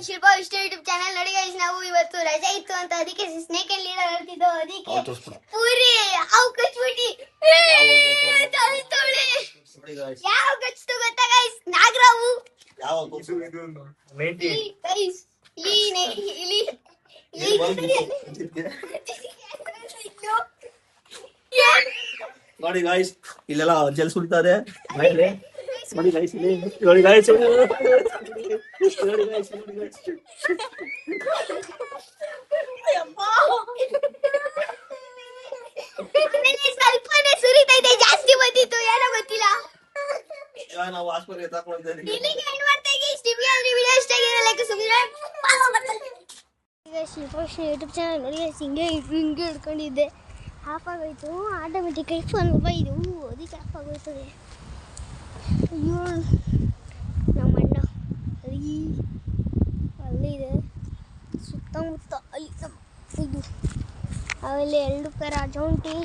Shilpa Vishnu YouTube channel ನೋಡಿ guys. ನಾವು ಇವತ್ತು ರಜೆ ಇತ್ತು ಅಂತ ಅದಕ್ಕೆ ಸ್ನೇಕ್ ಅಂಡ್ ಲೀಡರ್ ಹೇಳ್ತಿದ್ದೋ. ಅದಕ್ಕೆ ಪೂರಿ ಹಾವು ಕಚ್ಬಿಟ್ಟಿ ಯಾವ ಕಚ್ತು ಗೊತ್ತಾ ಗೈಸ್? ನಾಗರಾವು. ನೋಡಿ ಗಾಯ್ಸ್, ಇಲ್ಲೆಲ್ಲ ಜಲ್ ಸುರಿತಾ ಇದೆ. ನೋಡಿ ಗಾಯ್ಸ್, ನೋಡಿ ಗಾಯ್ಸ್, ಸ್ವಲ್ಪನೇ ಸುರಿತಾ ಇದೆ, ಜಾಸ್ತಿ ಬಂದಿತ್ತು, ಏನೋ ಗೊತ್ತಿಲ್ಲ. ನಾವು ಆಸ್ಪತ್ರೆಗೆ ತಗೊಂಡಿದ್ದೇವೆ. ಯೂಟ್ಯೂಬ್ ಚಾನಲ್ ನೋಡಿ ಹಿಂಗೆ ಹಿಡ್ಕೊಂಡಿದ್ದೆ, ಆಫ್ ಆಗೋಯ್ತು. ಆಟೋಮೆಟಿಕ್ ಫೋನ್ ಇದು ಅದಕ್ಕೆ ಆಫ್ ಆಗೋಯ್ತದೆ. ಅಯ್ಯೋ ನಮ್ಮ ಅಣ್ಣ ಅಲ್ಲಿದೆ, ಸುತ್ತಮುತ್ತ ಅಲ್ಲಿ ಇದು. ಆಮೇಲೆ 2 ಕರ ಜೌಂಟಿ,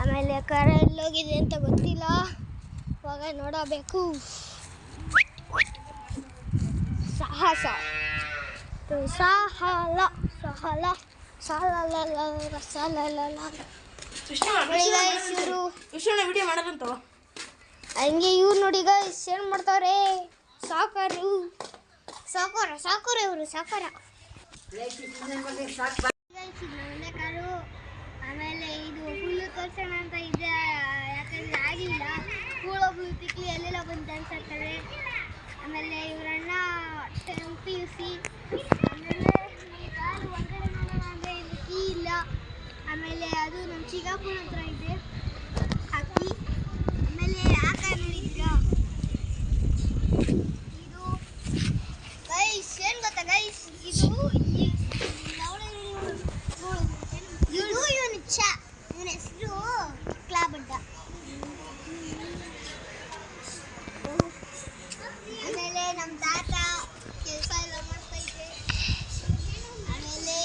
ಆಮೇಲೆ ಕರ ಎಲ್ಲೋಗಿದೆ ಅಂತ ಗೊತ್ತಿಲ್ಲ, ಇವಾಗ ನೋಡಬೇಕು. ಸಾಹಸ ಸಾಹಲ ಸಹಲ ಸಾಲಲ ಸಾಲಲ ವಿಡಿಯೋ ಮಾಡೋದಂತ ಹಂಗೆ ಇವ್ರು ನೋಡಿ ಗೈಸ್ ಏನು ಮಾಡ್ತಾವ್ರೆ. ಸಾಕರು ಇವರು ಸಾಕರ. ಕಾರು ಆಮೇಲೆ ಇದು ಫುಲ್ಲು ತೋರ್ಸೋಣ ಅಂತ ಇದೆ, ಯಾಕಂದ್ರೆ ಆಗಿಲ್ಲ. ಕೂಳೊಬ್ಳು ತಿಕ್ಲಿ ಎಲ್ಲೆಲ್ಲ ಬಂದು ಡ್ಯಾನ್ಸ್ ಆಡ್ತಾರೆ. ಆಮೇಲೆ ಇವರಣ್ಣ PUC. ಆಮೇಲೆ ಕಾರು ಹೊರಗಡೆ ನೋಡೋಣ ಅಂದರೆ ಇಲ್ಲಿ ಕೀ ಇಲ್ಲ. ಆಮೇಲೆ ಅದು ನಮ್ಮ ಚಿಗಾಪುರ ಹತ್ರ ಇದೆ ಹಾಕಿ. ಆಮೇಲೆ ಆ ಕಾರ್ ನೋಡಿದ್ದೀರಾ, ಇದು ಗೈಸ್ ಏನು ಗೊತ್ತಾ ಗೈಸ್, ಇದು ಇವನು ಚ, ಇವನ ಹೆಸರು ಕ್ಲಾಬಡ್ಡ. ಆಮೇಲೆ ನಮ್ಮ ತಾತ ಕೆಲಸ ಎಲ್ಲ ಮಾಡ್ತಾ ಇದ್ದೆ. ಆಮೇಲೆ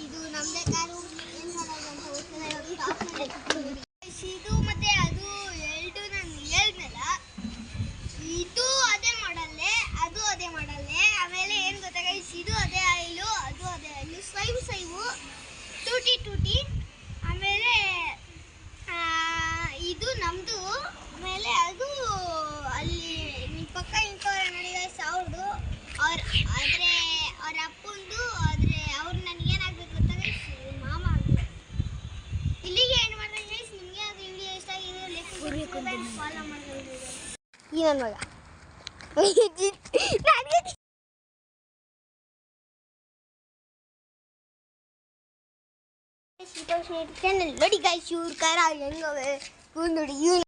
ಇದು ನಮ್ಮದೇ ಕಾರು, ಏನು ಮಾಡೋದಂತ ಗೊತ್ತಿಲ್ಲ. ಇದು ಮತ್ತೆ ಅದು ಎರಡು ನಾನು ಹೇಳಿದ್ನಲ್ಲ, ಇದು ಅದೇ ಮಾಡಲ್ಲೇ, ಅದು ಅದೇ ಮಾಡಲ್ಲೇ. ಆಮೇಲೆ ಏನು ಗೊತ್ತಾ ಗೈಸ್, ಇದು ಅದೇ ಆಯಿಲು, ಅದು ಅದೇ ಆಯಿಲು, ಸೈವು ಟೂಟಿ. ಆಮೇಲೆ ಇದು ನಮ್ಮದು. ಆಮೇಲೆ ಅದು ಅಲ್ಲಿ ನಿಮ್ಮ ಪಕ್ಕ ನಿಂತವ್ರೆ ನೋಡಿ ಗೈಸ್, ಅವ್ರದ್ದು ಆದರೆ ಅವ್ರ ಅಪ್ಪಂದು. ಆದರೆ ಅವ್ರು ನನಗೇನಾಗಬೇಕು ಗೊತ್ತಾ ಗೈಸ್, ಮಾಮ ಆಗಬೇಕು. ಇಲ್ಲಿಗೆ ಏನು ಮಾಡ್ತಾರೆ ಗೈಸ್, ನಿಮಗೆ ಅದು ವಿಡಿಯೋ ಇಷ್ಟ ಆಗಿದೆ ಫಾಲೋ ಮಾಡ್ಕೊಂಡು ಈ ನನ್ನ ಮಗ ಚಾನಲ್ ನೋಡಿ ಗೈಸ್. ಇವ್ರ ಕಾರ ಹೆಂಗವೆ ನೋಡಿ.